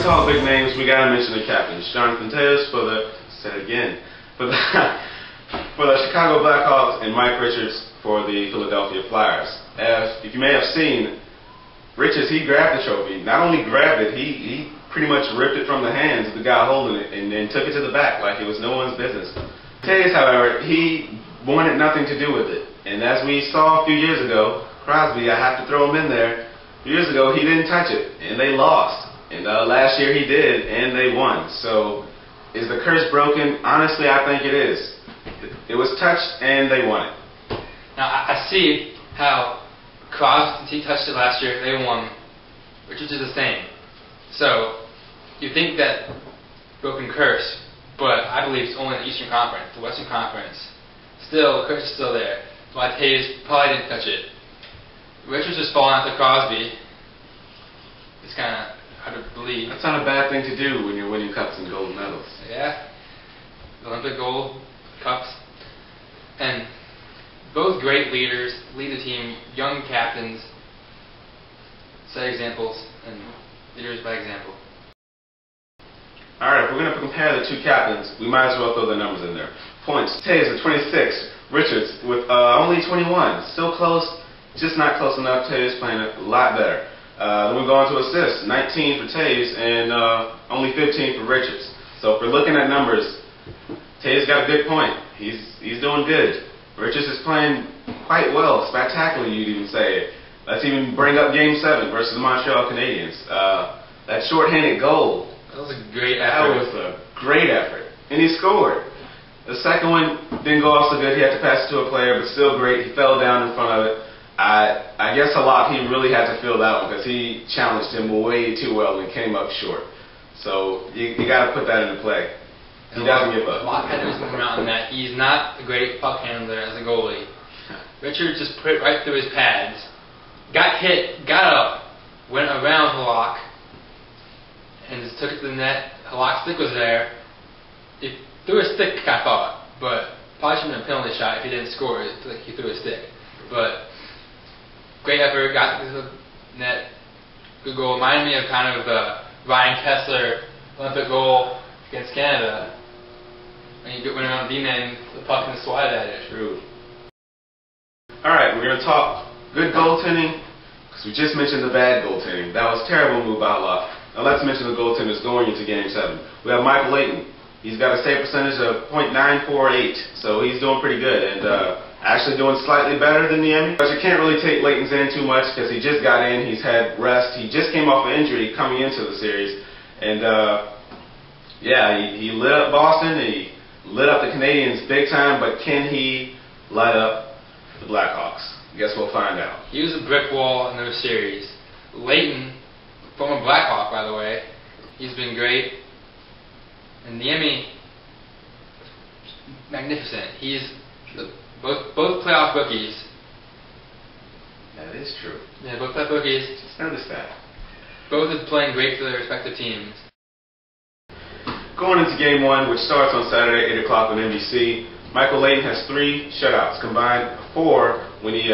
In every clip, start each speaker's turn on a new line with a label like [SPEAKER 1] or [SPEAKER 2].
[SPEAKER 1] talk big names, we gotta mention the captain, Jonathan Toews for the Chicago Blackhawks, and Mike Richards for the Philadelphia Flyers. If you may have seen, Richards, he grabbed the trophy. Not only grabbed it, he pretty much ripped it from the hands of the guy holding it and then took it to the back like it was no one's business. Toews, however, he wanted nothing to do with it. And as we saw a few years ago, Crosby, I have to throw him in there. A few years ago, he didn't touch it, and they lost. And last year he did, and they won. So, is the curse broken? Honestly, I think it is. It was touched, and they won it.
[SPEAKER 2] Now, I see how Crosby, since he touched it last year, they won. Richards is the same. So, you think that broken curse, but I believe it's only in the Eastern Conference. The Western Conference, still, the curse is still there. Why Toews probably didn't touch it. Richards just falling after Crosby. It's kind of hard to believe.
[SPEAKER 1] That's not a bad thing to do when you're winning cups and gold medals.
[SPEAKER 2] Yeah. The Olympic gold, cups. And both great leaders, lead the team, young captains, set examples, and leaders by example.
[SPEAKER 1] Alright, if we're going to compare the two captains, we might as well throw the numbers in there. Points, Toews with 26, Richards with only 21. Still close, just not close enough. Toews playing a lot better. Then we go on to assists, 19 for Toews and only 15 for Richards. So if we're looking at numbers, Toews got a good point. He's doing good. Richards is playing quite well, spectacularly you'd even say. Let's even bring up Game 7 versus the Montreal Canadiens. That shorthanded goal.
[SPEAKER 2] That was a great effort.
[SPEAKER 1] That was a great effort. And he scored. The second one didn't go off so good. He had to pass it to a player, but still great. He fell down in front of it. I guess a lot he really had to feel that one because he challenged him way too well and came up short. So you got to put that into play. He doesn't give up.
[SPEAKER 2] A lot had to come out in that. He's not a great puck handler as a goalie. Richards just put it right through his pads. Got hit, got up, went around Halak, and just took it to the net. Halak's stick was there. He threw a stick, I thought, but probably should have been a penalty shot if he didn't score it. Like he threw a stick. But great effort, got to the net. Good goal. Reminded me of kind of the Ryan Kessler Olympic goal against Canada. When he went around D-man, the puck and swatted at it.
[SPEAKER 1] True. Alright, we're going to talk good goaltending, because we just mentioned the bad goaltending. That was terrible move by Halak. Now let's mention the goaltenders going into Game 7. We have Michael Leighton. He's got a save percentage of .948, so he's doing pretty good, and actually doing slightly better than Niemi. But you can't really take Leighton's in too much, because he just got in, he's had rest, he just came off an injury coming into the series, and yeah, he lit up Boston, he lit up the Canadiens big time, but can he light up the Blackhawks? Guess we'll find out.
[SPEAKER 2] He was a brick wall in those series. Leighton, former Blackhawk, by the way, he's been great. And Niemi, magnificent. He's both playoff rookies.
[SPEAKER 1] That is true.
[SPEAKER 2] Yeah, both playoff rookies.
[SPEAKER 1] Just noticed that.
[SPEAKER 2] Both are playing great for their respective teams.
[SPEAKER 1] Going into Game 1, which starts on Saturday, 8 o'clock on NBC, Michael Leighton has 3 shutouts, combined 4 when he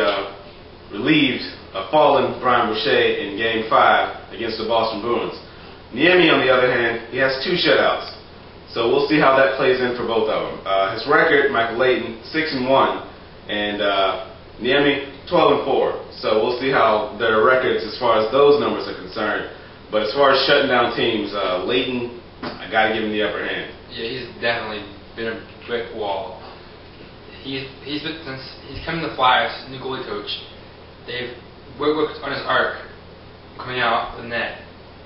[SPEAKER 1] relieved a fallen Brian Boucher in Game 5 against the Boston Bruins. Niemi, on the other hand, he has 2 shutouts. So we'll see how that plays in for both of them. His record, Michael Leighton, 6-1, and Niemi, 12-4. So we'll see how their records as far as those numbers are concerned. But as far as shutting down teams, Leighton, I got to give him the upper hand.
[SPEAKER 2] Yeah, he's definitely been a brick wall. Since he's come to the Flyers, new goalie coach, they've worked on his arc coming out the net,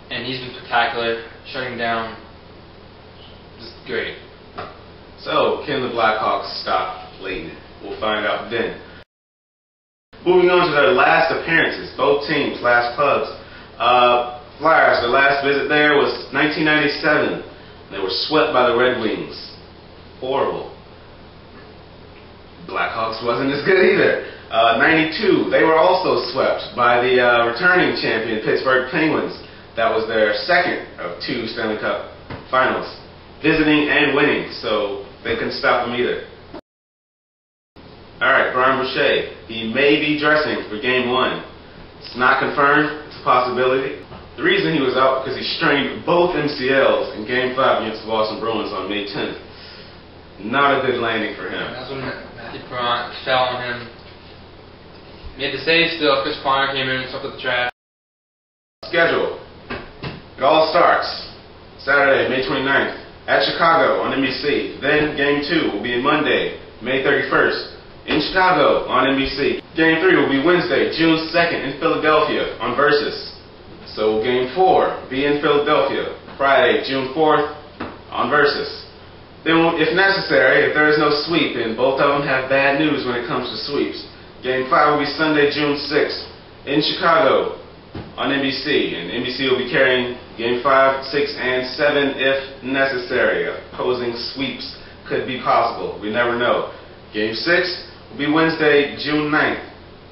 [SPEAKER 2] and he's been spectacular, shutting down, just great.
[SPEAKER 1] So, can the Blackhawks stop Leighton? We'll find out then. Moving on to their last appearances, both teams, last clubs. Flyers, their last visit there was 1997. They were swept by the Red Wings. Horrible. Blackhawks wasn't as good either. 92, they were also swept by the returning champion Pittsburgh Penguins. That was their second of 2 Stanley Cup finals, visiting and winning, so they couldn't stop them either. Alright, Brian Boucher, he may be dressing for Game 1. It's not confirmed, it's a possibility. The reason he was out because he strained both MCLs in Game 5 against the Boston Bruins on May 10th. Not a good landing for him.
[SPEAKER 2] That's when Matthew Perrant fell on him. He had to save still. Chris Ponder came in and swept up the trash.
[SPEAKER 1] Schedule. It all starts Saturday, May 29th at Chicago on NBC. Then Game 2 will be Monday, May 31st in Chicago on NBC. Game 3 will be Wednesday, June 2nd in Philadelphia on Versus. So Game 4 be in Philadelphia Friday, June 4th on Versus. Then, if necessary, if there is no sweep, and both of them have bad news when it comes to sweeps, Game 5 will be Sunday, June 6th in Chicago on NBC. And NBC will be carrying Game 5, 6, and 7 if necessary. Opposing sweeps could be possible. We never know. Game 6 will be Wednesday, June 9th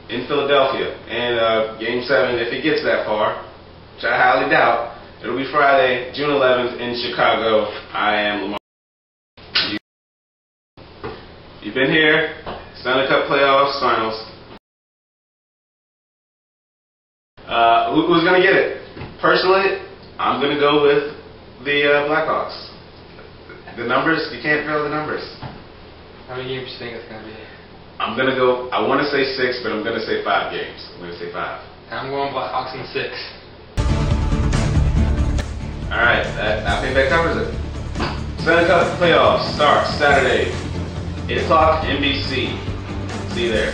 [SPEAKER 1] in Philadelphia. And Game 7, if it gets that far, which I highly doubt, it'll be Friday, June 11th in Chicago. I am Lamar. You've been here, Stanley Cup playoffs, finals. Who's going to get it? Personally, I'm going to go with the Blackhawks. The numbers, you can't throw the numbers.
[SPEAKER 2] How many games do you think it's going to be?
[SPEAKER 1] I'm going to go, I want to say 6, but I'm going to say 5 games. I'm going to say 5.
[SPEAKER 2] I'm going Blackhawks in 6.
[SPEAKER 1] Alright, I think that covers it. Stanley Cup playoffs start Saturday, 8 o'clock NBC. See you there.